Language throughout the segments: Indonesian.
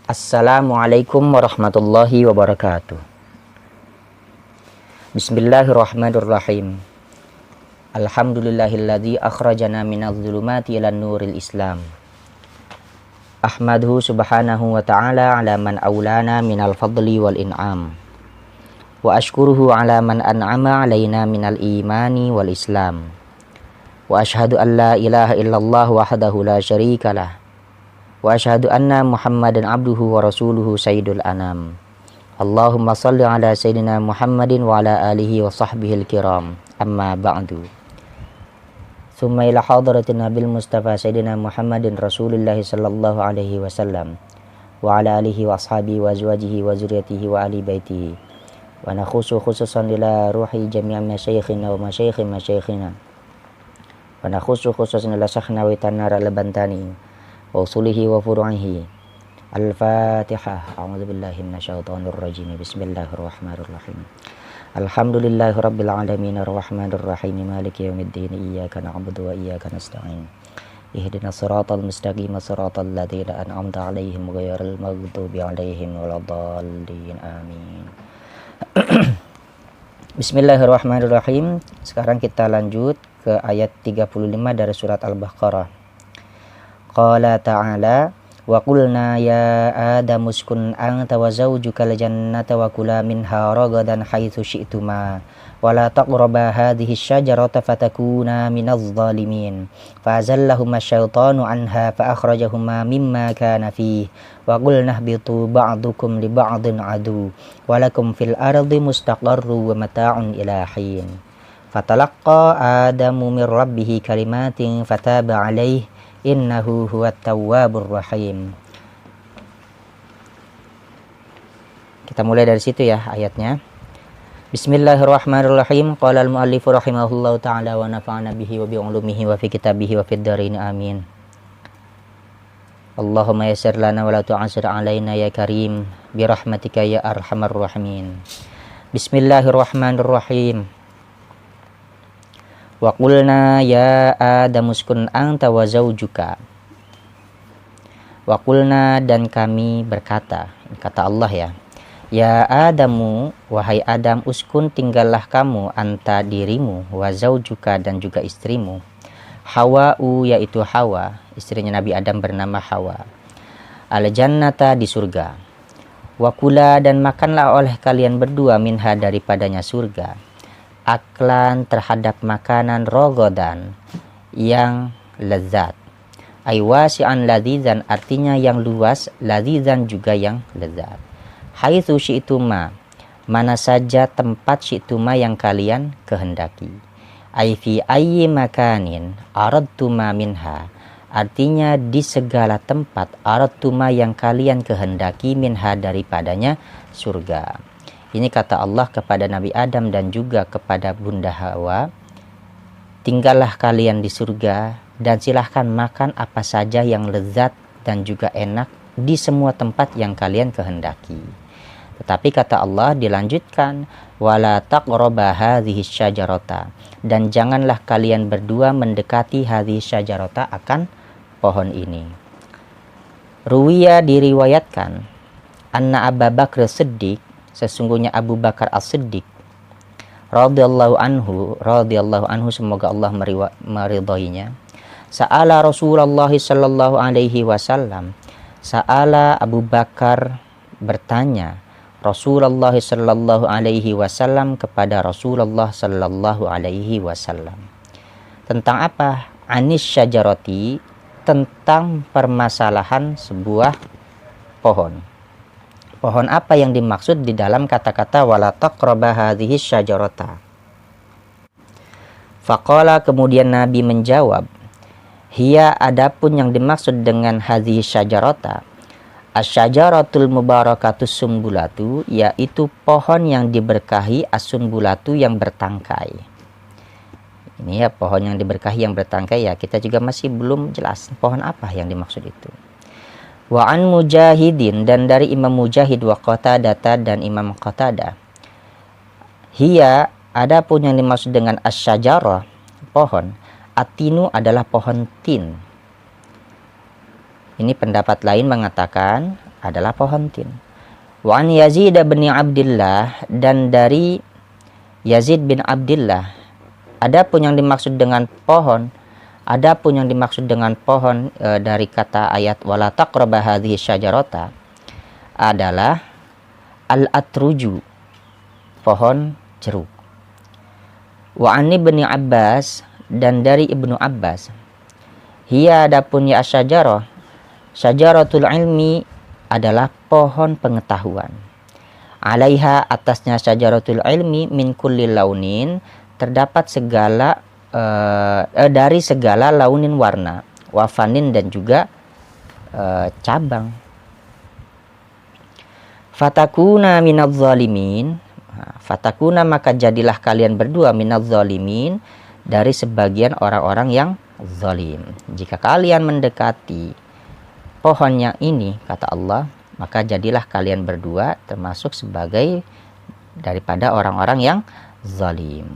Assalamualaikum warahmatullahi wabarakatuh. Bismillahirrahmanirrahim. Alhamdulillahilladzi akhrajana minadh dhulumati ilan nuril Islam. Ahmaduhu subhanahu wa ta'ala ala man aulana minal fadli wal in'am. Wa ashkuruhu ala man an'ama alaina minal imani wal islam. Wa ashhadu an la ilaha illallah wahdahu la syarikalah. Wa asyhadu anna Muhammadan abduhu wa rasuluhu sayyidul anam. Allahumma salli ala sayyidina Muhammadin wa ala alihi wa sahbihi al-kiram. Amma ba'du. Thumma ila hadratin nabil mustafa sayyidina Muhammadin rasulillahi sallallahu alaihi wasallam wa ala alihi wa ashabihi wa azwajihi wa zuriyatihi wa ali baitihi. Wa nakhusu khususan ila ruhi jami'a masyayikhina wa masyayikhi masyayikhina. Wa nakhusu khususan ila syakhna wa tanar al-bantani wa usulihi wa furu'ihi. Al-Fatihah. A'udzu billahi minasyaitonir rajim. Bismillahirrahmanirrahim. Alhamdulillahi rabbil alamin arrahmanir rahim maliki yaumiddin iyyaka na'budu wa iyyaka nasta'in. Ihdinas siratal mustaqim siratal ladzina an'amta 'alaihim ghairil maghdubi 'alaihim waladdallin. Amin. Bismillahirrahmanirrahim. Sekarang kita lanjut ke ayat 35 dari surat Al-Baqarah. Qala ta'ala wa qulna ya Adamu uskun anta wa zawjukal jannata wa kula minha ragadan haitsu syi'tuma wa la taqraba hadhihi asy-syajarata fatakuna minadh dhalimin fa'azallahuma asy-syaitanu anha fa akhrajahuma mimma kana fihi wa qulna ihbitu ba'dukum li ba'din adu wa lakum fil ardi mustaqarrun wa mata'un ila hin fatalaqqa Adamu min rabbih kalimatin fataba 'alaihi innahu huwat tawwabur rahim. Kita mulai dari situ ya ayatnya. Bismillahirrahmanirrahim. Qala al-muallifu rahimahullahu ta'ala wa nafa'ana bihi wa bi ulumihi wa fi kitabihi wa fid dharain amin. Allahumma yassir lana wa la tu'assir alaina ya karim bi rahmatika ya arhamar rahimin. Bismillahirrahmanirrahim. Wa qulna ya Adamu uskun anta wa zawjuka. Wa qulna dan kami berkata, kata Allah ya. Ya Adamu, wahai Adam, uskun tinggallah kamu anta dirimu, wa zawjuka dan juga istrimu. Hawa'u yaitu Hawa, istrinya Nabi Adam bernama Hawa. Al jannata di surga. Wa kula dan makanlah oleh kalian berdua minha daripadanya surga. Aklan terhadap makanan rogodan yang lezat. Aywasi'an ladzizan artinya yang luas, ladzizan juga yang lezat. Haitsu syi'tuma mana saja tempat syi'tuma yang kalian kehendaki. Ai fi ayyi makanin aradtuma minha artinya di segala tempat aradtuma yang kalian kehendaki minha daripadanya surga. Ini kata Allah kepada Nabi Adam dan juga kepada Bunda Hawa. Tinggallah kalian di surga dan silahkan makan apa saja yang lezat dan juga enak di semua tempat yang kalian kehendaki. Tetapi kata Allah dilanjutkan, wala taqraba hadhihi syajarata dan janganlah kalian berdua mendekati hadhihi syajarata akan pohon ini. Ruwiya diriwayatkan anna Abu Bakar Siddiq sesungguhnya Abu Bakar As-Siddiq radhiyallahu anhu semoga Allah meridhoinya. Sa'ala Rasulullah sallallahu alaihi wasallam. Sa'ala Abu Bakar bertanya Rasulullah sallallahu alaihi wasallam kepada Rasulullah sallallahu alaihi wasallam. Tentang apa? Anis syajarati, tentang permasalahan sebuah pohon. Pohon apa yang dimaksud di dalam kata-kata wala taqraba hadhihi syajarata? Faqala kemudian Nabi menjawab, hiya adapun yang dimaksud dengan hadhihi syajarata asyajaratul mubarakatus sumbulatu yaitu pohon yang diberkahi as-sumbulatu yang bertangkai. Ini ya pohon yang diberkahi yang bertangkai ya kita juga masih belum jelas pohon apa yang dimaksud itu. Wa an Mujahidin dan dari Imam Mujahid wa Qatadah dan Imam Qatadah. Hiya adapun yang dimaksud dengan asyajarah pohon, atinu adalah pohon tin. Ini pendapat lain mengatakan adalah pohon tin. Wa an Yazid bin Abdullah, dan dari Yazid bin Abdullah. Adapun yang dimaksud dengan pohon dari kata ayat wala taqraba hadhihi syajarata adalah al-atruju, pohon jeruk. Wa an Ibnu Abbas, dan dari Ibnu Abbas, hiya adapun ya asyajarah, syajaratul ilmi adalah pohon pengetahuan. Alaiha, atasnya syajaratul ilmi, min kulli launin, terdapat segala dari segala launin warna, wafanin, dan juga cabang. Fatakuna minadz zalimin, fatakuna maka jadilah kalian berdua minadz zalimin, dari sebagian orang-orang yang zalim. Jika kalian mendekati pohon yang ini, kata Allah, maka jadilah kalian berdua termasuk sebagai daripada orang-orang yang zalim.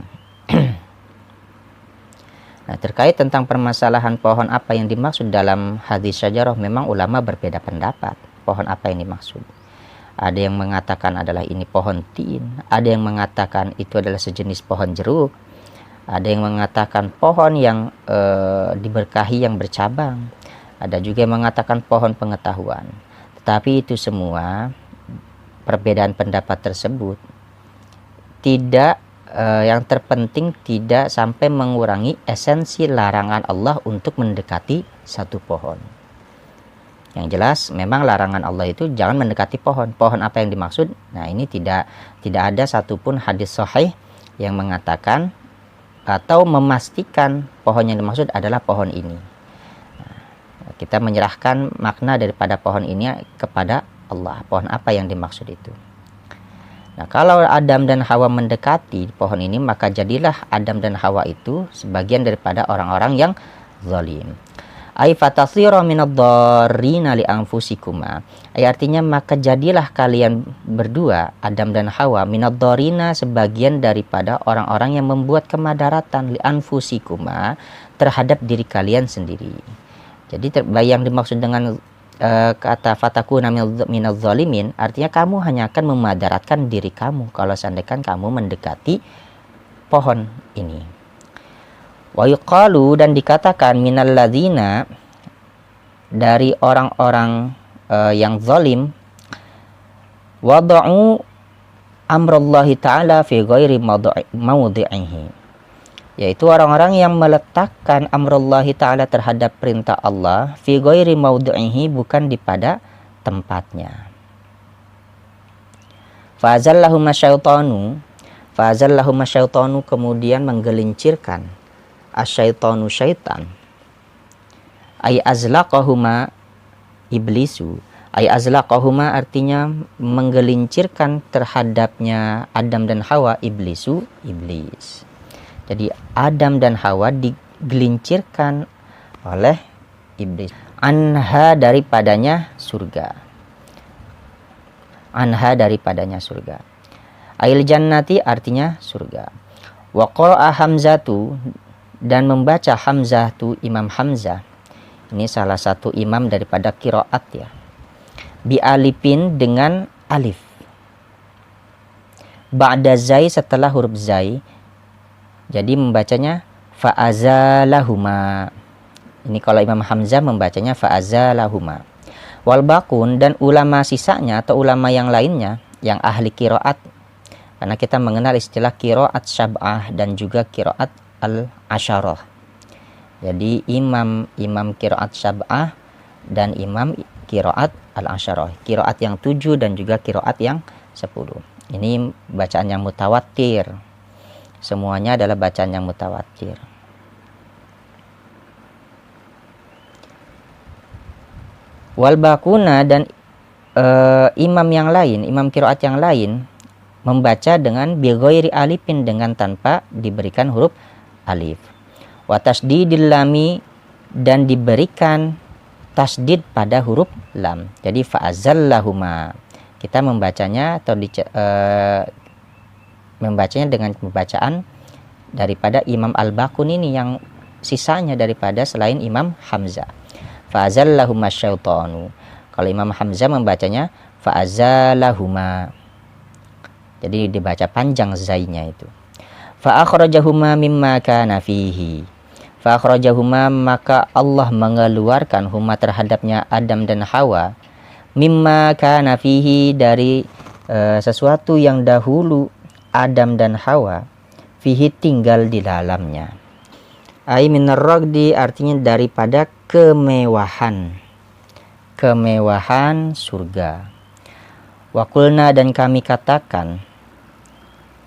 Nah, terkait tentang permasalahan pohon apa yang dimaksud dalam hadis syajarah, memang ulama berbeda pendapat. Pohon apa yang dimaksud? Ada yang mengatakan adalah ini pohon tin, ada yang mengatakan itu adalah sejenis pohon jeruk, ada yang mengatakan pohon yang diberkahi yang bercabang, ada juga yang mengatakan pohon pengetahuan. Tetapi itu semua perbedaan pendapat tersebut tidak yang terpenting tidak sampai mengurangi esensi larangan Allah untuk mendekati satu pohon. Yang jelas memang larangan Allah itu jangan mendekati pohon. Pohon apa yang dimaksud? Nah, ini tidak ada satupun hadis sahih yang mengatakan atau memastikan pohon yang dimaksud adalah pohon ini. Nah, kita menyerahkan makna daripada pohon ini kepada Allah. Pohon apa yang dimaksud itu? Nah, kalau Adam dan Hawa mendekati pohon ini, maka jadilah Adam dan Hawa itu sebagian daripada orang-orang yang zalim. Ai fatasira minadh-dharrina li anfusikuma. Artinya maka jadilah kalian berdua, Adam dan Hawa, minadh-dharrina, sebagian daripada orang-orang yang membuat kemadaratan li anfusikuma, terhadap diri kalian sendiri. Jadi yang dimaksud dengan kata fatakuna minadh zalimin, artinya kamu hanya akan memadaratkan diri kamu kalau seandainya kamu mendekati pohon ini. Wa yuqalu, dan dikatakan minal ladzina, dari orang-orang yang zalim, wada'u amrallahi ta'ala fi ghairi mawdi'ihi, yaitu orang-orang yang meletakkan amrullahi ta'ala terhadap perintah Allah fi ghairi mawdu'ihi, bukan di pada tempatnya. Fa'azallahum syaitanu, kemudian menggelincirkan asyaitanu, syaitan, ay azlaqahuma iblisu, ay azlaqahuma artinya menggelincirkan terhadapnya Adam dan Hawa, iblisu, iblis. Jadi Adam dan Hawa digelincirkan oleh iblis. Anha, daripadanya surga. Anha, daripadanya surga. Ail jannati, artinya surga. Wa qara'a Hamzatu, dan membaca Hamzah tu Imam Hamzah. Ini salah satu imam daripada qiraat ya. Bi alifin, dengan alif. Ba'da zai, setelah huruf zai. Jadi membacanya fa'azalahuma. Ini kalau Imam Hamzah membacanya fa'azalahuma. Wal baqun, dan ulama sisanya atau ulama yang lainnya yang ahli qiraat, karena kita mengenal istilah qiraat syab'ah dan juga qiraat al-asyarah. Jadi imam qiraat syab'ah dan imam qiraat al-asyarah, qiraat yang 7 dan juga qiraat yang 10. Ini bacaan yang mutawatir. Semuanya adalah bacaan yang mutawatir. Wal baquna, dan imam yang lain, imam qiraat yang lain membaca dengan bi ghairi alifin, dengan tanpa diberikan huruf alif. Wa tasdidil lami, dan diberikan tasdid pada huruf lam. Jadi fa'azallahuma. Kita membacanya atau membacanya dengan pembacaan daripada Imam Al-Baqun ini, yang sisanya daripada selain Imam Hamzah. Fa'azallahuma syaitanu. Kalau Imam Hamzah membacanya fa'azalahuma. Jadi dibaca panjang zainya itu. Fa'akhrajahuma mimma kana fihi. Fa'akhrajahuma, maka Allah mengeluarkan huma terhadapnya Adam dan Hawa, mimma kana fihi, dari sesuatu yang dahulu Adam dan Hawa fihi tinggal di dalamnya. Ai minar ragdi, artinya daripada kemewahan surga. Wa qulna, dan kami katakan,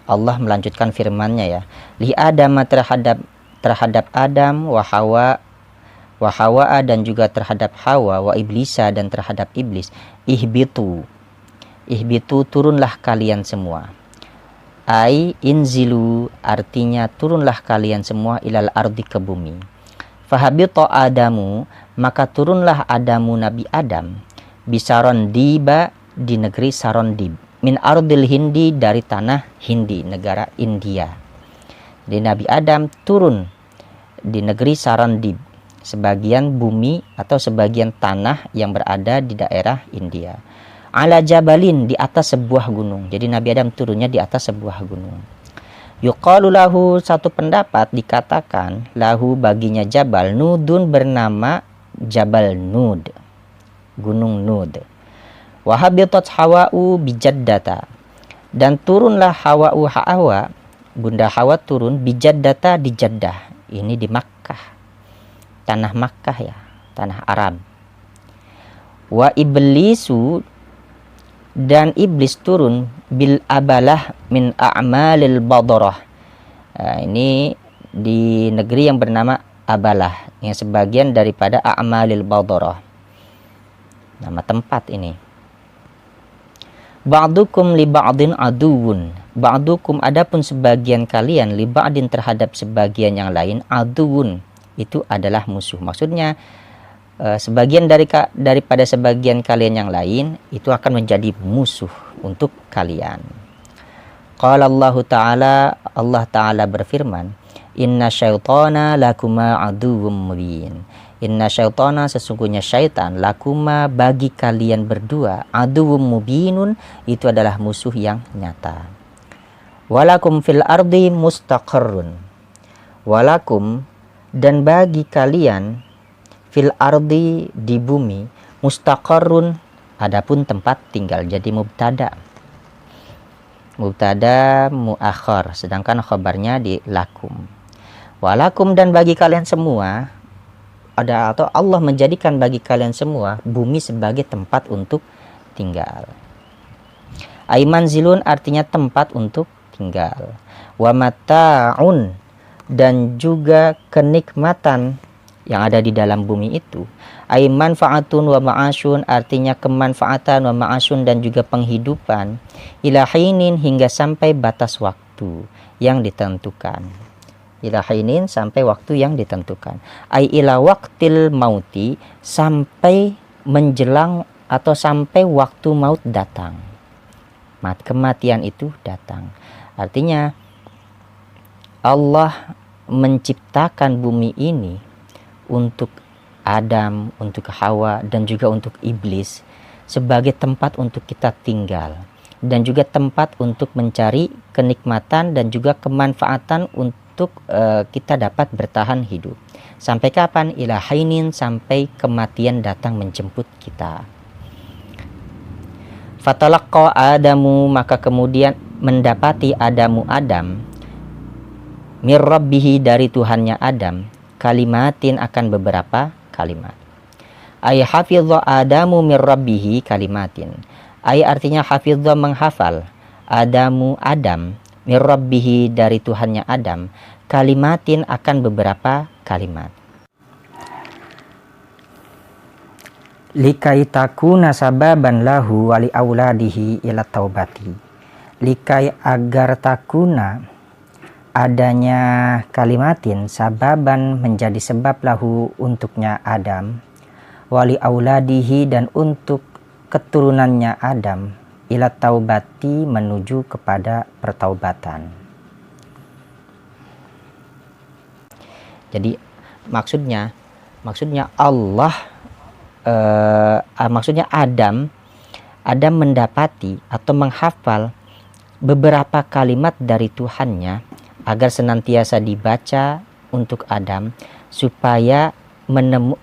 Allah melanjutkan firman-Nya ya, li Adam, terhadap Adam, wa Hawa dan juga terhadap Hawa, wa iblisa dan terhadap iblis, ihbitu turunlah kalian semua. Ai inzilu, artinya turunlah kalian semua ilal ardi, ke bumi. Fahabita Adamu, maka turunlah Adamu, Nabi Adam, bisaron diba, di negeri Sarondib, min ardil Hindi, dari tanah Hindi, negara India. Jadi Nabi Adam turun di negeri Sarondib, sebagian bumi atau sebagian tanah yang berada di daerah India. Ala jabalin, di atas sebuah gunung. Jadi Nabi Adam turunnya di atas sebuah gunung. Yuqalu lahu, satu pendapat dikatakan, lahu baginya jabal, nudun, bernama Jabal Nud, gunung Nud. Wahabitat hawa'u bijaddata, dan turunlah Hawa, Bunda Hawa turun bijaddata, di Jeddah. Ini di Makkah, tanah Makkah ya, tanah Arab. Wa iblisu, dan iblis turun bil abalah min a'malil badarah. Ini di negeri yang bernama Abalah, yang sebagian daripada a'malil badarah, nama tempat ini. Ba'dukum li ba'din aduwun, ba'dukum, adapun sebagian kalian, li ba'din, terhadap sebagian yang lain, aduwun, itu adalah musuh. Maksudnya sebagian daripada sebagian kalian yang lain itu akan menjadi musuh untuk kalian. Qala Allah Ta'ala berfirman, inna syaitana lakuma aduwwum mubin. Inna syaitana, sesungguhnya syaitan, lakuma, bagi kalian berdua, aduwwum mubinun, itu adalah musuh yang nyata. Walakum fil ardi mustaqarrun, walakum, dan bagi kalian, fil ardi, di bumi, mustaqarrun, adapun tempat tinggal. Jadi mubtada muakhar, sedangkan khabarnya di lakum. Walakum, dan bagi kalian semua, atau Allah menjadikan bagi kalian semua bumi sebagai tempat untuk tinggal. Aiman zilun, artinya tempat untuk tinggal. Wa mata'un, dan juga kenikmatan yang ada di dalam bumi itu. Ai manfaatun wa ma'asyun, artinya kemanfaatan, wa ma'asyun, dan juga penghidupan, ila hinin, hingga sampai batas waktu yang ditentukan. Ila hinin, sampai waktu yang ditentukan. Ai ila waqtil mauti, sampai menjelang atau sampai waktu maut datang. Kematian itu datang. Artinya Allah menciptakan bumi ini untuk Adam, untuk Hawa, dan juga untuk iblis sebagai tempat untuk kita tinggal, dan juga tempat untuk mencari kenikmatan dan juga kemanfaatan untuk kita dapat bertahan hidup. Sampai kapan? Ila hainin, sampai kematian datang menjemput kita. Fatalaqqa Adamu, maka kemudian mendapati Adam mir rabbihi, dari Tuhannya Adam, kalimatin, akan beberapa kalimat. Ay hafidha Adamu mir rabbihi kalimatin. Ay artinya hafidha, menghafal, Adam mir rabbihi, dari Tuhannya Adam, kalimatin, akan beberapa kalimat. Likai takuna sababan lahu wali auladihi ila taubati. Likai, agar takuna, adanya kalimatin, sababan, menjadi sebab, lahu, untuknya Adam, wali auladihi, dan untuk keturunannya Adam, ila taubati, menuju kepada pertaubatan. Jadi maksudnya Allah maksudnya Adam mendapati atau menghafal beberapa kalimat dari Tuhannya agar senantiasa dibaca untuk Adam, supaya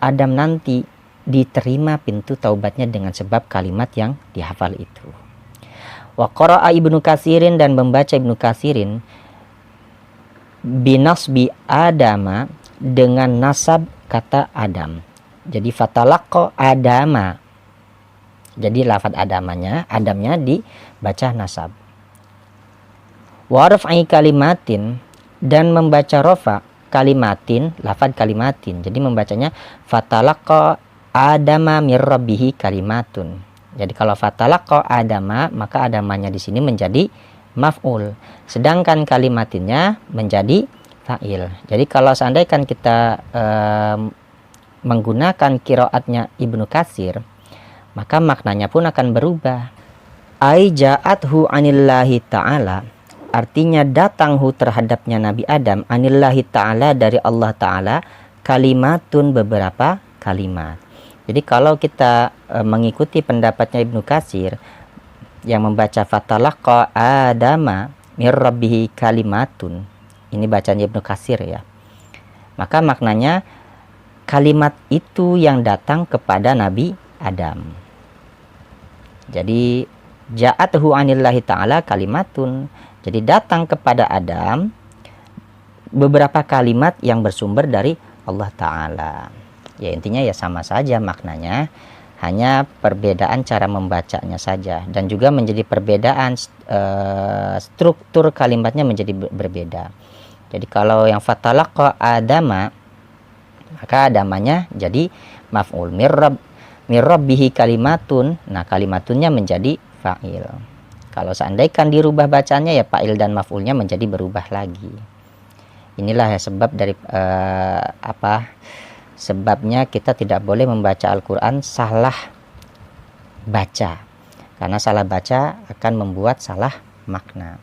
Adam nanti diterima pintu taubatnya dengan sebab kalimat yang dihafal itu. Wa qara'a Ibnu Katsirin, dan membaca Ibnu Katsirin binasbi Adama, dengan nasab kata Adam. Jadi fatalaqqa Adama, jadi lafadz Adamnya dibaca nasab. Wa raf'i kalimatin, dan membaca rofa kalimatin, lafadz kalimatin, jadi membacanya fatalaqqa Adama mir rabbihi kalimatun. Jadi kalau fatalaqqa Adama, maka Adamanya di sini menjadi maf'ul, sedangkan kalimatinnya menjadi fa'il. Jadi kalau seandainya kita menggunakan qiraatnya Ibnu Katsir, maka maknanya pun akan berubah. Ai ja'athu anillahi ta'ala, artinya datang terhadapnya Nabi Adam, anillahi ta'ala, dari Allah Ta'ala, kalimatun, beberapa kalimat. Jadi kalau kita mengikuti pendapatnya Ibnu Katsir yang membaca fatalaqqa Adama mir rabbihi kalimatun, ini bacanya Ibnu Katsir ya, maka maknanya kalimat itu yang datang kepada Nabi Adam. Jadi ja'atuhu anillahi ta'ala kalimatun, jadi datang kepada Adam beberapa kalimat yang bersumber dari Allah Ta'ala. Ya intinya ya sama saja maknanya, hanya perbedaan cara membacanya saja, dan juga menjadi perbedaan struktur kalimatnya menjadi berbeda. Jadi kalau yang fatalaqqa Adama, maka Adamanya jadi maf'ul, mir rabbihi kalimatun, nah kalimatunnya menjadi fa'il. Kalau seandainya dirubah bacanya, ya fa'il dan maf'ulnya menjadi berubah lagi. Inilah ya sebab dari sebabnya kita tidak boleh membaca Al-Quran salah baca, karena salah baca akan membuat salah makna.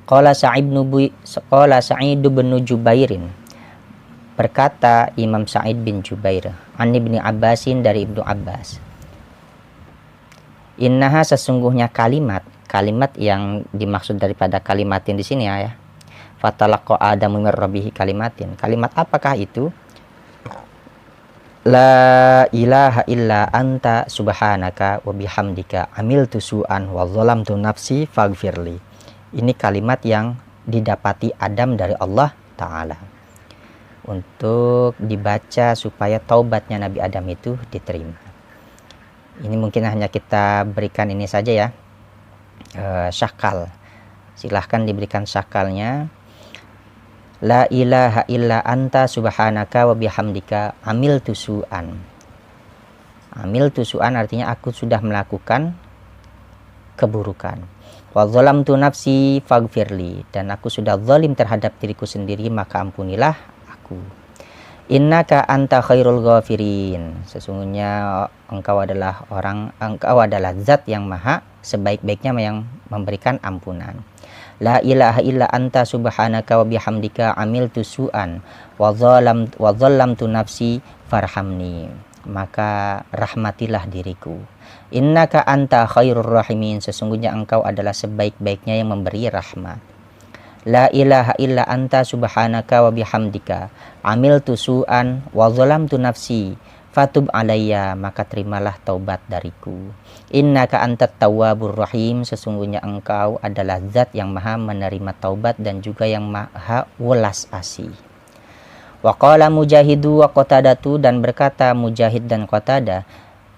Qala Sa'id bin Jubairin, berkata Imam Sa'id bin Jubair, an Ibni Abbasin, dari Ibnu Abbas, innaha, sesungguhnya kalimat yang dimaksud daripada kalimatin di sini ya, fatalaqqa Adamu mir rabbihi kalimatin, kalimat apakah itu? La ilaha illa anta subhanaka wa bihamdika amiltu su'an wa zalamtu nafsi faghfirli. Ini kalimat yang didapati Adam dari Allah Ta'ala untuk dibaca supaya taubatnya Nabi Adam itu diterima. Ini mungkin hanya kita berikan ini saja ya, syakal. Silahkan diberikan syakalnya. La ilaha illa anta subhanaka wa bihamdika amiltu su'an. Amiltu su'an artinya aku sudah melakukan keburukan. Wa zalamtu nafsi faghfirli, dan aku sudah zalim terhadap diriku sendiri, maka ampunilah aku. Innaka anta khairul ghafirin, sesungguhnya engkau adalah zat yang maha sebaik-baiknya yang memberikan ampunan. La ilaha illa anta subhanaka wa bihamdika amiltu su'an wa zalamtu nafsi farhamni, maka rahmatilah diriku. Innaka anta khairur rahimin, sesungguhnya engkau adalah sebaik-baiknya yang memberi rahmat. La ilaha illa anta subhanaka wa bihamdika amiltu su'an wa zalamtu nafsi fatub alayya, maka terimalah taubat dariku. Innaka antat tawwabur rahim, sesungguhnya engkau adalah zat yang maha menerima taubat dan juga yang maha welas asih. Wa qala Mujahidu wa Qatadatu, dan berkata Mujahid dan Qatadah.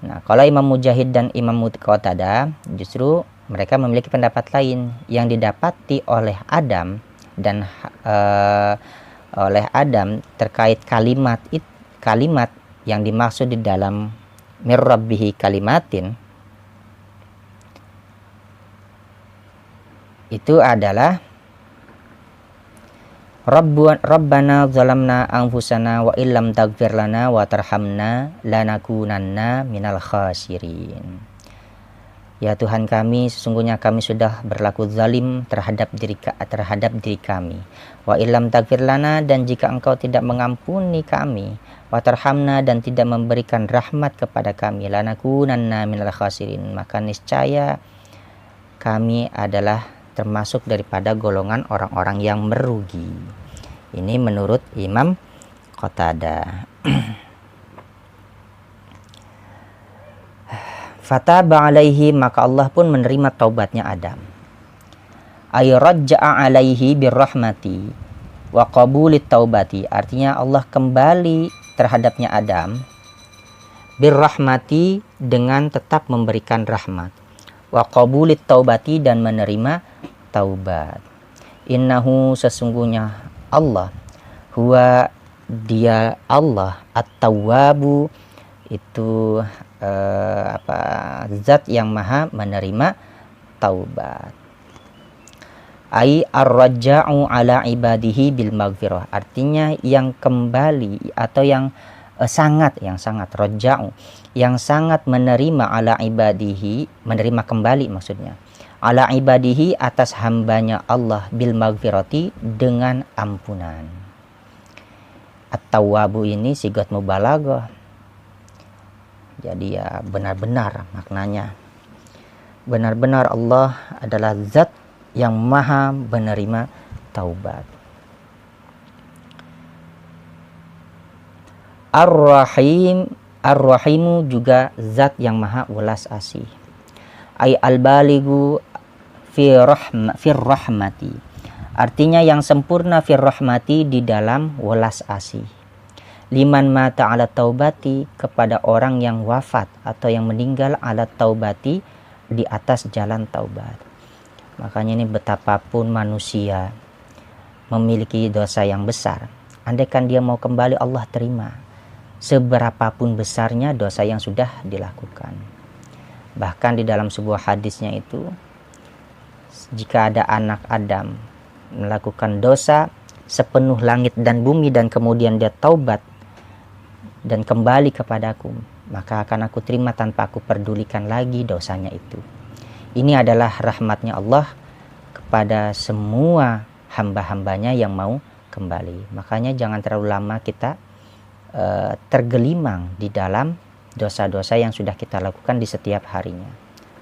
Nah, kalau Imam Mujahid dan Imam Qatadah justru mereka memiliki pendapat lain, yang didapati oleh Adam dan oleh Adam terkait kalimat yang dimaksud di dalam mir rabbihi kalimatin itu adalah Rabbana zalamna anfusana wa illam taghfir lana wa tarhamna lanakunanna minal khasirin. Ya Tuhan kami, sesungguhnya kami sudah berlaku zalim terhadap diri kami. Wa illam taghfir lana, dan jika Engkau tidak mengampuni kami, wa tarhamna, dan tidak memberikan rahmat kepada kami, lanakunanna minal khasirin, maka niscaya kami adalah termasuk daripada golongan orang-orang yang merugi. Ini menurut Imam Qatadah. Fataba alaihi, maka Allah pun menerima taubatnya Adam. Ay rajja'a alaihi birrahmati wa qabulit taubati, artinya Allah kembali terhadapnya Adam birrahmati, dengan tetap memberikan rahmat, wa qabulit taubati, dan menerima taubat. Innahu, sesungguhnya Allah, huwa, dia Allah, at-tawwabu, itu zat yang maha menerima taubat. Ai ar-raja'u ala ibadihi bil maghfirah, artinya yang kembali atau yang sangat raja'u, yang sangat menerima ala ibadihi, menerima kembali maksudnya, ala ibadihi, atas hambanya Allah, bil maghfirati, dengan ampunan. At-tawwabu ini sigat mubalaghah. Jadi ya benar-benar maknanya, benar-benar Allah adalah zat yang maha menerima taubat. Ar-Rahim, Ar-Rahimu juga zat yang maha welas asih. Ay al-balighu fi rahmati, artinya yang sempurna fi rahmati, di dalam welas asih. Liman mata ala taubati, kepada orang yang wafat atau yang meninggal ala taubati, di atas jalan taubat. Makanya ini betapapun manusia memiliki dosa yang besar, andaikan dia mau kembali, Allah terima, seberapapun besarnya dosa yang sudah dilakukan. Bahkan di dalam sebuah hadisnya itu, jika ada anak Adam melakukan dosa sepenuh langit dan bumi, dan kemudian dia taubat dan kembali kepadaku, maka akan aku terima tanpa aku pedulikan lagi dosanya itu. Ini adalah rahmatnya Allah kepada semua hamba-hambanya yang mau kembali. Makanya jangan terlalu lama kita tergelimang di dalam dosa-dosa yang sudah kita lakukan di setiap harinya.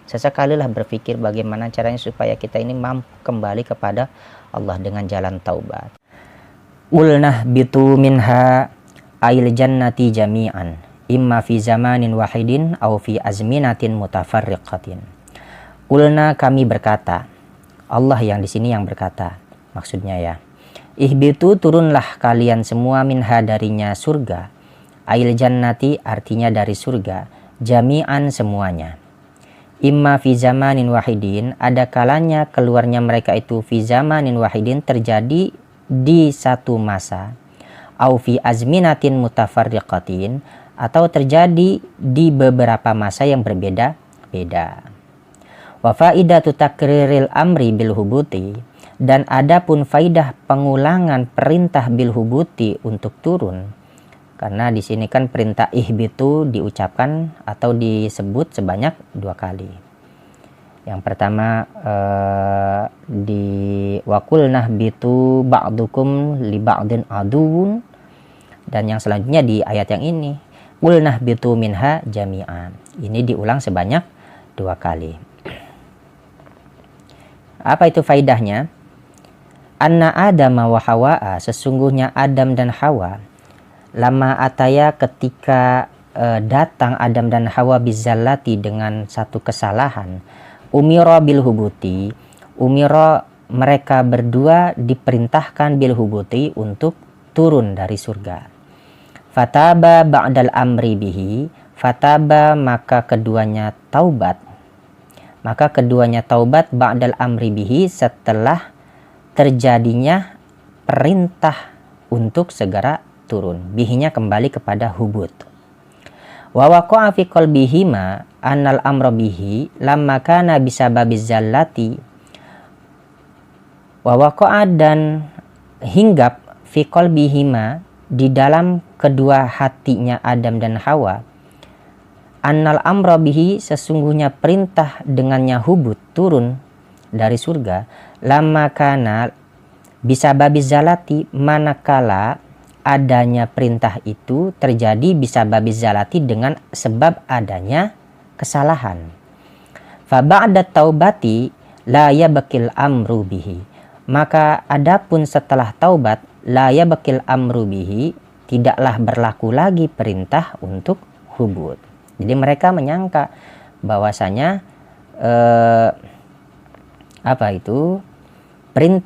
Sesekalilah berpikir bagaimana caranya supaya kita ini mampu kembali kepada Allah dengan jalan taubat. Ulnah bitu minha ail jannati jami'an, imma fi zamanin wahidin aw fi azminatin mutafarriqatin. Qulna, kami berkata, Allah yang di sini yang berkata, maksudnya ya. Ihbitu, turunlah kalian semua, minha, darinya surga. Ail jannati, artinya dari surga, jami'an, semuanya. Imma fi zamanin wahidin, ada kalanya keluarnya mereka itu fi zamanin wahidin, terjadi di satu masa. Au fi azminatin mutafarriqatin, atau terjadi di beberapa masa yang berbeda-beda. Wa faidatu takriril amri bil hubuti, dan adapun faidah pengulangan perintah bil hubuti untuk turun, karena di sini kan perintah ihbitu diucapkan atau disebut sebanyak 2 kali. Yang pertama di waqulnah bitu ba'dukum li ba'din aduun, dan yang selanjutnya di ayat yang ini, qulnah bitu minha jami'an. Ini diulang sebanyak 2 kali. Apa itu faidahnya? Anna Adam wa Hawa, sesungguhnya Adam dan Hawa, lama ataya, ketika datang Adam dan Hawa bizallati, dengan satu kesalahan, umira bil hubuti, umira, mereka berdua diperintahkan bil hubuti, untuk turun dari surga. Fataba ba'dal amri bihi, fataba, maka keduanya taubat, ba'dal amri bihi, setelah terjadinya perintah untuk segera turun. Bihinya kembali kepada hubut. Wa waqa'a fi qalbihima annal amra bihi lamma kana bisababiz zallati. Wa waqa'a, dan hinggap, fi qalbihima, di dalam kedua hatinya Adam dan Hawa, annal amra bihi, sesungguhnya perintah dengannya hubut, turun dari surga, lama kana bisa babis zalati, manakala adanya perintah itu terjadi bisa babis zalati dengan sebab adanya kesalahan. Fa ba'da taubati la yabqil amru bihi, maka adapun setelah taubat, la yabqil amru bihi, tidaklah berlaku lagi perintah untuk hubut. Jadi mereka menyangka bahwasanya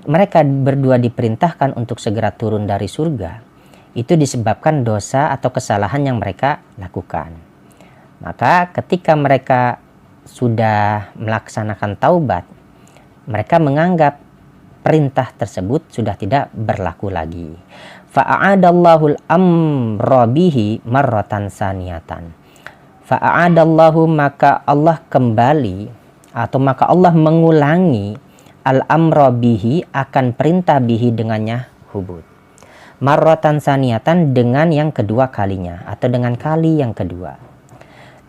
mereka berdua diperintahkan untuk segera turun dari surga, itu disebabkan dosa atau kesalahan yang mereka lakukan. Maka ketika mereka sudah melaksanakan taubat, mereka menganggap perintah tersebut sudah tidak berlaku lagi. Fa'adallahul amra bihi marratan saniyatan. Fa'adallahu, maka Allah kembali atau maka Allah mengulangi al-amra bihi, akan perintah bihi dengannya hubut. Marratan saniyatan, dengan yang kedua kalinya atau dengan kali yang kedua.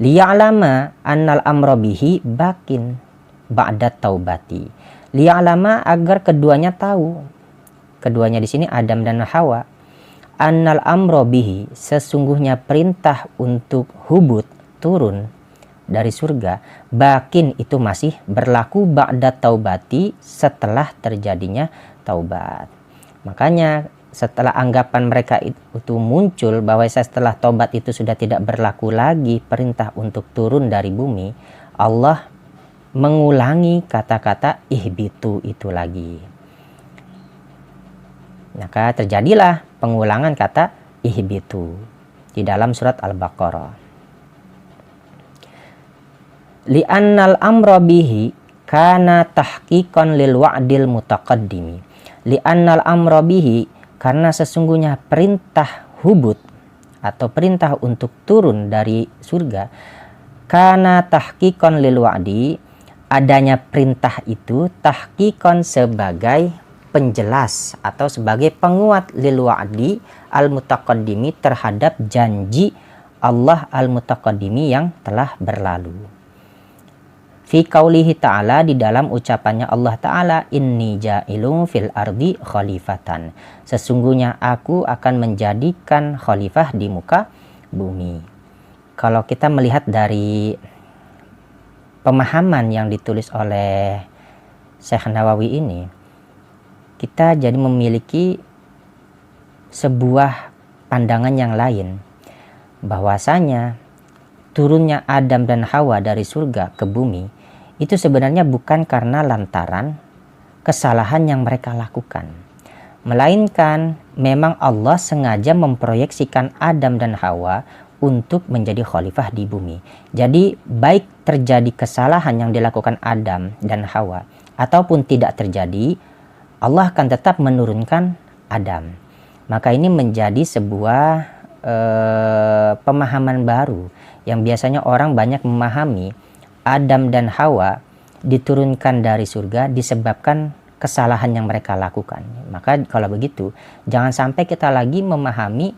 Liya'lama annal amra bihi bakin ba'da taubati. Liya'lama, agar keduanya tahu. Keduanya di sini Adam dan Hawa. Annal amra bihi, sesungguhnya perintah untuk hubut, turun dari surga, bakin, itu masih berlaku ba'da taubati, setelah terjadinya taubat. Makanya setelah anggapan mereka itu muncul bahwa setelah taubat itu sudah tidak berlaku lagi perintah untuk turun dari bumi, Allah mengulangi kata-kata ihbitu itu lagi. Maka terjadilah pengulangan kata ihbitu di dalam surat Al-Baqarah. Li'annal amra bihi kana tahqiqan lil wa'dil mutaqaddimi. Li'annal amra bihi, karena sesungguhnya perintah hubut atau perintah untuk turun dari surga, kana tahqiqan lil wa'di, adanya perintah itu tahqiqan sebagai penjelas atau sebagai penguat lil wa'di al mutaqaddimi, terhadap janji Allah al mutaqaddimi yang telah berlalu. Fi qaulihi ta'ala, di dalam ucapannya Allah Ta'ala, inni ja'ilun fil ardi khalifatan, sesungguhnya aku akan menjadikan khalifah di muka bumi. Kalau kita melihat dari pemahaman yang ditulis oleh Syekh Nawawi ini, kita jadi memiliki sebuah pandangan yang lain, bahwasanya turunnya Adam dan Hawa dari surga ke bumi itu sebenarnya bukan karena lantaran kesalahan yang mereka lakukan, melainkan memang Allah sengaja memproyeksikan Adam dan Hawa untuk menjadi khalifah di bumi. Jadi baik terjadi kesalahan yang dilakukan Adam dan Hawa ataupun tidak terjadi, Allah akan tetap menurunkan Adam. Maka ini menjadi sebuah pemahaman baru yang biasanya orang banyak memahami Adam dan Hawa diturunkan dari surga disebabkan kesalahan yang mereka lakukan. Maka kalau begitu, jangan sampai kita lagi memahami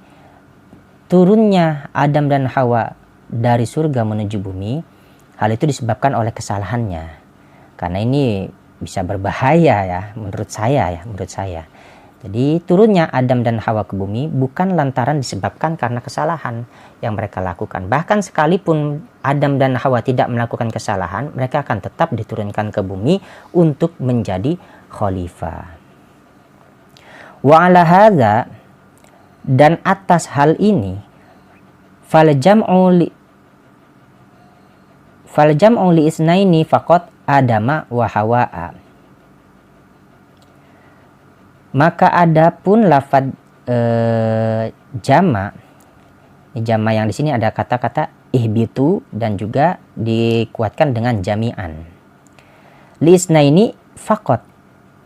turunnya Adam dan Hawa dari surga menuju bumi, hal itu disebabkan oleh kesalahannya. Karena ini bisa berbahaya ya, menurut saya. Jadi turunnya Adam dan Hawa ke bumi bukan lantaran disebabkan karena kesalahan yang mereka lakukan. Bahkan sekalipun Adam dan Hawa tidak melakukan kesalahan, mereka akan tetap diturunkan ke bumi untuk menjadi khalifah. Wa ala hadza, dan atas hal ini, fal jam'u li isnaini faqat Adama wa Hawa'a. Maka adapun lafaz jama yang di sini ada kata-kata ihbitu dan juga dikuatkan dengan jami'an. Lisna ini fakot,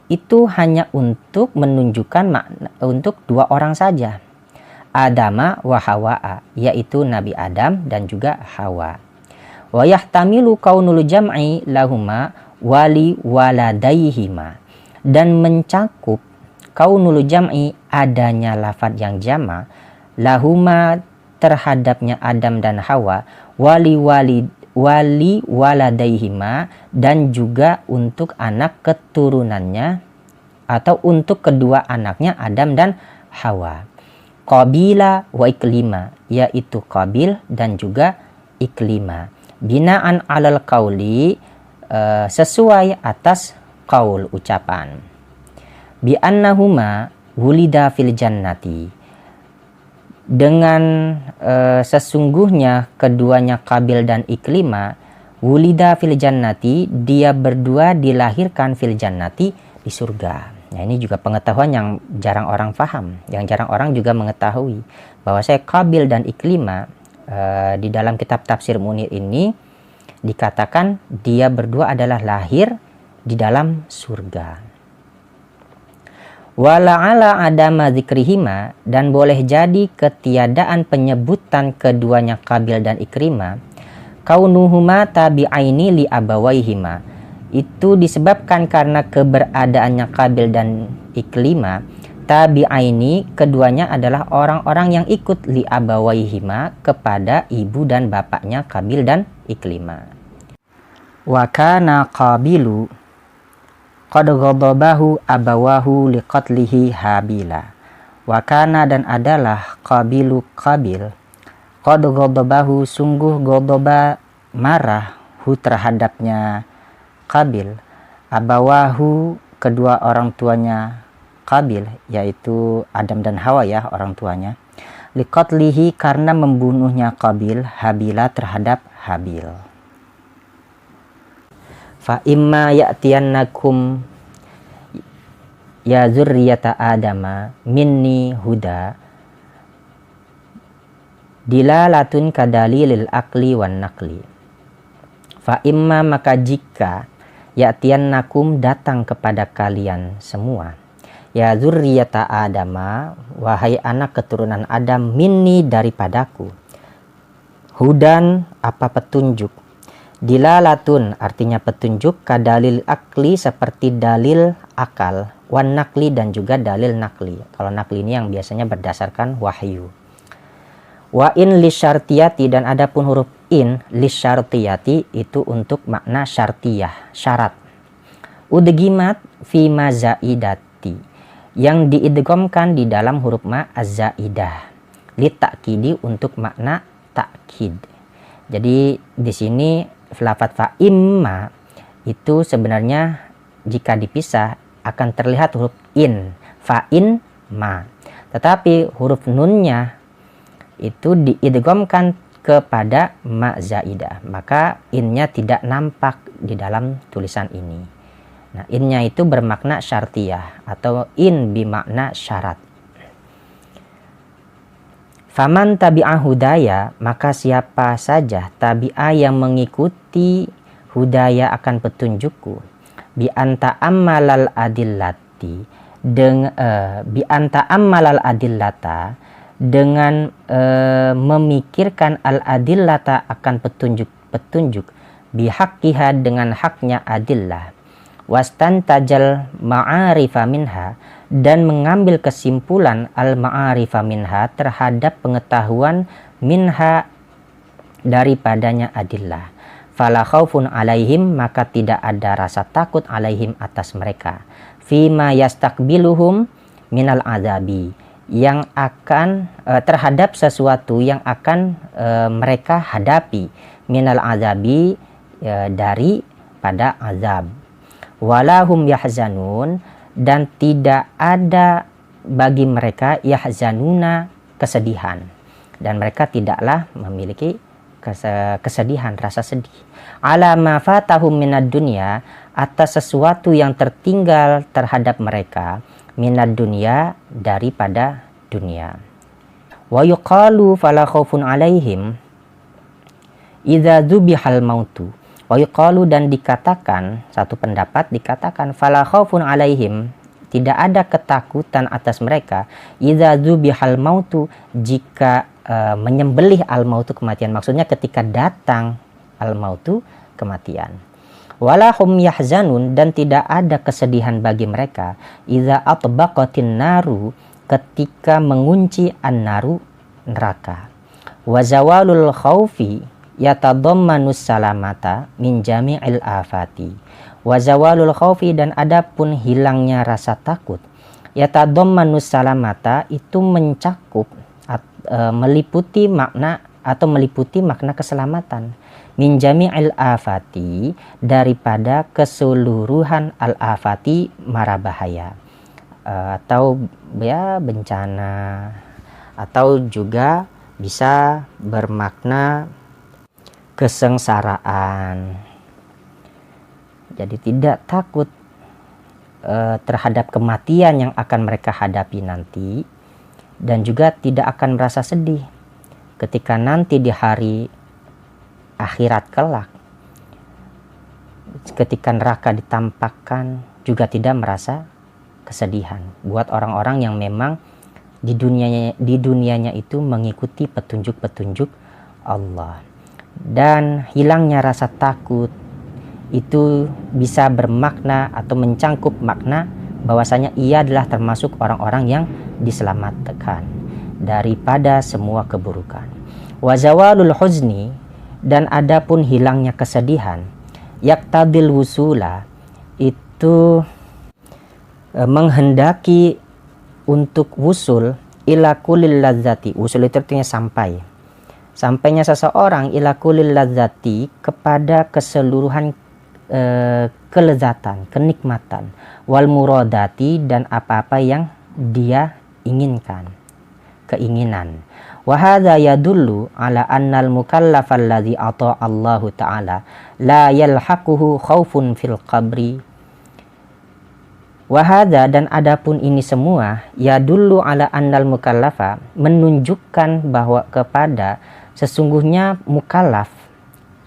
itu hanya untuk menunjukkan makna untuk dua orang saja. Adama wa Hawa'a, yaitu Nabi Adam dan juga Hawa. Wa yahtamilu kaunul jam'i lahuma wali waladaihima, dan mencakup kaunul jam'i adanya lafaz yang jama lahuma terhadapnya Adam dan Hawa, wali waladaihima, dan juga untuk anak keturunannya atau untuk kedua anaknya Adam dan Hawa. Qabila wa Iklima, yaitu Qabil dan juga Iklima. Binaan alal qauli, sesuai atas qaul ucapan. Bi annahuma wulida fil jannati, dengan sesungguhnya keduanya Qabil dan Iklima, wulida fil jannati, dia berdua dilahirkan fil jannati, di surga. Nah, ini juga pengetahuan yang jarang orang paham, yang jarang orang juga mengetahui bahwa Qabil dan Iklima di dalam kitab tafsir Munir ini dikatakan dia berdua adalah lahir di dalam surga. Wala'ala adama zikrihima, dan boleh jadi ketiadaan penyebutan keduanya Qabil dan Ikrima, kaunuhuma tabi'aini li abawaihima, itu disebabkan karena keberadaannya Qabil dan Iklima, tabi'aini, keduanya adalah orang-orang yang ikut li abawaihima, kepada ibu dan bapaknya Qabil dan Iklima. Wa kana Qabilu qad ghadabahu abawahu liqatlihi Habila. Wa kana, dan adalah Qabilu Qabil, qad ghadabahu, sungguh ghadaba, marah, hu terhadapnya Qabil, abawahu, kedua orang tuanya Qabil, yaitu Adam dan Hawa ya, orang tuanya, liqatlihi, karena membunuhnya Qabil Habila terhadap Habil. Fa imma ya'tiyannakum ya zurriyata adama minni huda dilalatun kadalilil akli wan nakli. Fa imma, maka jika, ya'tiyannakum, datang kepada kalian semua, ya zurriyata adama, wahai anak keturunan Adam, minni, daripadaku, hudan, apa petunjuk, dilalatun, artinya petunjuk, kadalil akli, seperti dalil akal, wan nakli, dan juga dalil nakli. Kalau nakli ini yang biasanya berdasarkan wahyu. Wa in lisyartiyati, dan adapun huruf in lisyartiyati itu untuk makna syartiyah, syarat. Udgimat fi mazaidati, yang diidghamkan di dalam huruf ma az-zaidah, li ta'kidi, untuk makna takkid. Jadi di sini lafadz fa imma itu sebenarnya jika dipisah akan terlihat huruf in, fa in ma. Tetapi huruf nunnya itu diidghamkan kepada ma zaidah, maka innya tidak nampak di dalam tulisan ini. Nah, innya itu bermakna syartiyah atau in bimakna syarat. Faman tabi'a hudaya, maka siapa saja tabi'a yang mengikuti hudaya akan petunjukku, bi anta ammalal adillati, bi anta ammalal adillata, dengan memikirkan al adillata, akan petunjuk bihaqqiha, dengan haknya adillah, wastantajal ma'arifa minha, dan mengambil kesimpulan al-ma'arifa minha, terhadap pengetahuan minha, daripadanya adillah. Fala khaufun alaihim, maka tidak ada rasa takut alaihim, atas mereka, fima yastakbiluhum minal azabi, yang akan terhadap sesuatu yang akan mereka hadapi, minal azabi, dari pada azab. Walahum yahzanun, dan tidak ada bagi mereka yahzanuna, kesedihan, dan mereka tidaklah memiliki kesedihan, rasa sedih, ala ma fatahum minad dunya, atas sesuatu yang tertinggal terhadap mereka, minad dunya, daripada dunia. Wa yuqalu fala khaufun alaihim idza dzubihal mautu. Wa yuqalu, dan dikatakan, satu pendapat dikatakan, fala khaufun alaihim, tidak ada ketakutan atas mereka, idza dzubihal mautu, jika menyembelih al mautu, kematian. Maksudnya ketika datang al mautu, kematian. Walahum yahzanun, dan tidak ada kesedihan bagi mereka, idza atbaqatin naru, ketika mengunci an naru, neraka. Wa zawalul khaufi yatadammanus salamata min jami'il afati. Wa zawalul khaufi, dan adapun hilangnya rasa takut, yatadammanus salamata itu mencakup meliputi makna keselamatan, min jami'il afati, daripada keseluruhan al-afati, mara bahaya, atau ya bencana, atau juga bisa bermakna kesengsaraan. Jadi tidak takut terhadap kematian yang akan mereka hadapi nanti, dan juga tidak akan merasa sedih ketika nanti di hari akhirat kelak, ketika neraka ditampakkan, juga tidak merasa kesedihan. Buat orang-orang yang memang di dunianya itu mengikuti petunjuk-petunjuk Allah. Dan hilangnya rasa takut itu bisa bermakna atau mencangkup makna bahwasanya ia adalah termasuk orang-orang yang diselamatkan daripada semua keburukan. Wa zawalul huzni, dan adapun hilangnya kesedihan, yaktadil wusula, itu menghendaki untuk wusul ila kulil ladzati. Wusul itu artinya sampainya seseorang ila kulil ladzati, kepada keseluruhan kelezatan, kenikmatan, wal muradati, dan apa-apa yang dia inginkan, keinginan. Wa hadza yadullu ala annal mukallaf alladhi ata'a Allahu ta'ala la yalhaquhu khaufun fil qabri. Wa hadza, dan adapun ini semua, yadullu ala annal mukallafa, menunjukkan bahwa kepada sesungguhnya mukallaf,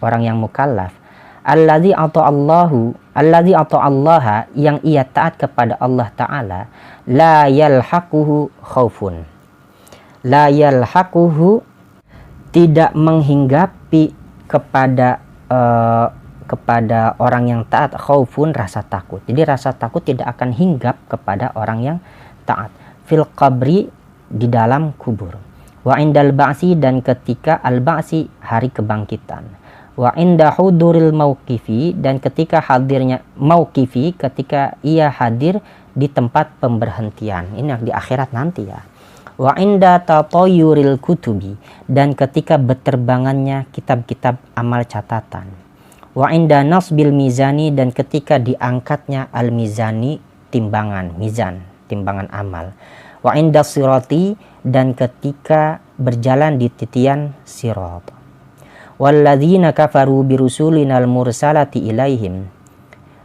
orang yang mukallaf, alladzi ata'allaha, yang ia taat kepada Allah Ta'ala, la yalhaquhu khaufun, la yalhaquhu, tidak menghinggapi kepada orang yang taat, khaufun, rasa takut. Jadi rasa takut tidak akan hinggap kepada orang yang taat, fil qabri, di dalam kubur, wa indal ba'si, dan ketika al-ba'si, hari kebangkitan, wa inda huduril mauqifi, dan ketika hadirnya mauqifi, ketika ia hadir di tempat pemberhentian, ini di akhirat nanti ya. Wa inda tatayuril kutubi, dan ketika berterbangannya kitab-kitab amal catatan. Wa inda nasbil mizani, dan ketika diangkatnya al mizani, timbangan mizan, timbangan amal. Wa inda sirati, dan ketika berjalan di titian sirat. Walladzina kafaru birusulinal mursalati ilaihim,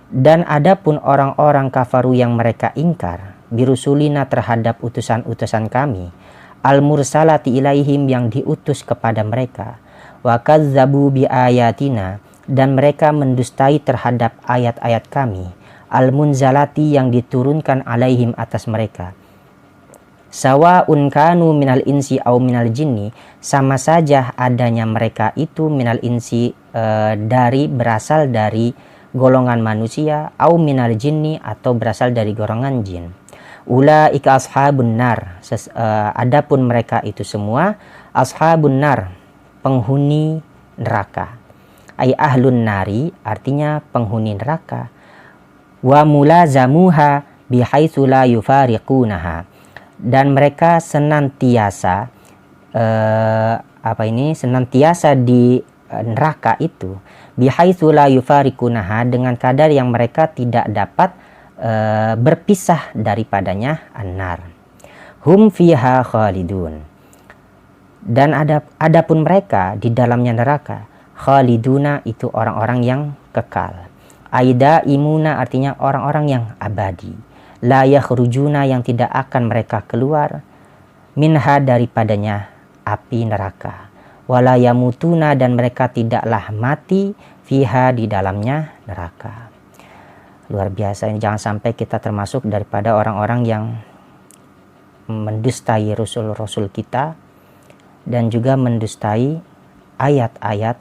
dan adapun orang-orang kafaru yang mereka ingkar, birusulina, terhadap utusan-utusan kami, al mursalati ilaihim, yang diutus kepada mereka, wa kazzabu bi ayatina, dan mereka mendustai terhadap ayat-ayat kami, al munzalati, yang diturunkan alaihim, atas mereka. Sawa'un kanu minal insi au minal jinni, sama saja adanya mereka itu minal insi, berasal dari golongan manusia, au minal jinni, atau berasal dari golongan jin. Ulaika ashabun nar, adapun mereka itu semua, ashabun nar, penghuni neraka. Ay ahlun nari, artinya penghuni neraka. Wa mulazamuha bihaitsu la yufariqunaha, dan mereka senantiasa senantiasa di neraka itu, bihaitsu la yufariqunaha, dengan kadar yang mereka tidak dapat berpisah daripadanya, annar. Hum fiha khalidun, dan adapun mereka di dalamnya neraka, khaliduna, itu orang-orang yang kekal. Aida imuna, artinya orang-orang yang abadi. La yakhrujuna, yang tidak akan mereka keluar, minha, daripadanya api neraka. Wala yamutuna, dan mereka tidaklah mati, fiha, di dalamnya neraka. Luar biasa ini, jangan sampai kita termasuk daripada orang-orang yang mendustai rasul-rasul kita, dan juga mendustai ayat-ayat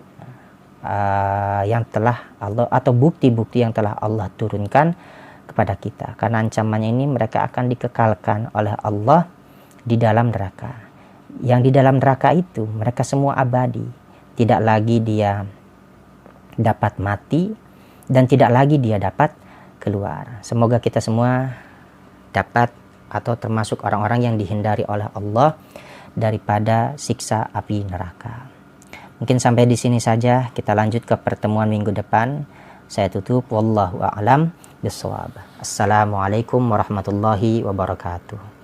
yang telah Allah, atau bukti-bukti yang telah Allah turunkan kepada kita. Karena ancamannya ini, mereka akan dikekalkan oleh Allah di dalam neraka. yang di dalam neraka itu mereka semua abadi, tidak lagi dia dapat mati dan tidak lagi dia dapat keluar. Semoga kita semua dapat atau termasuk orang-orang yang dihindari oleh Allah daripada siksa api neraka. Mungkin sampai di sini saja, kita lanjut ke pertemuan minggu depan. Saya tutup, wallahu a'lam bishawab. Assalamualaikum warahmatullahi wabarakatuh.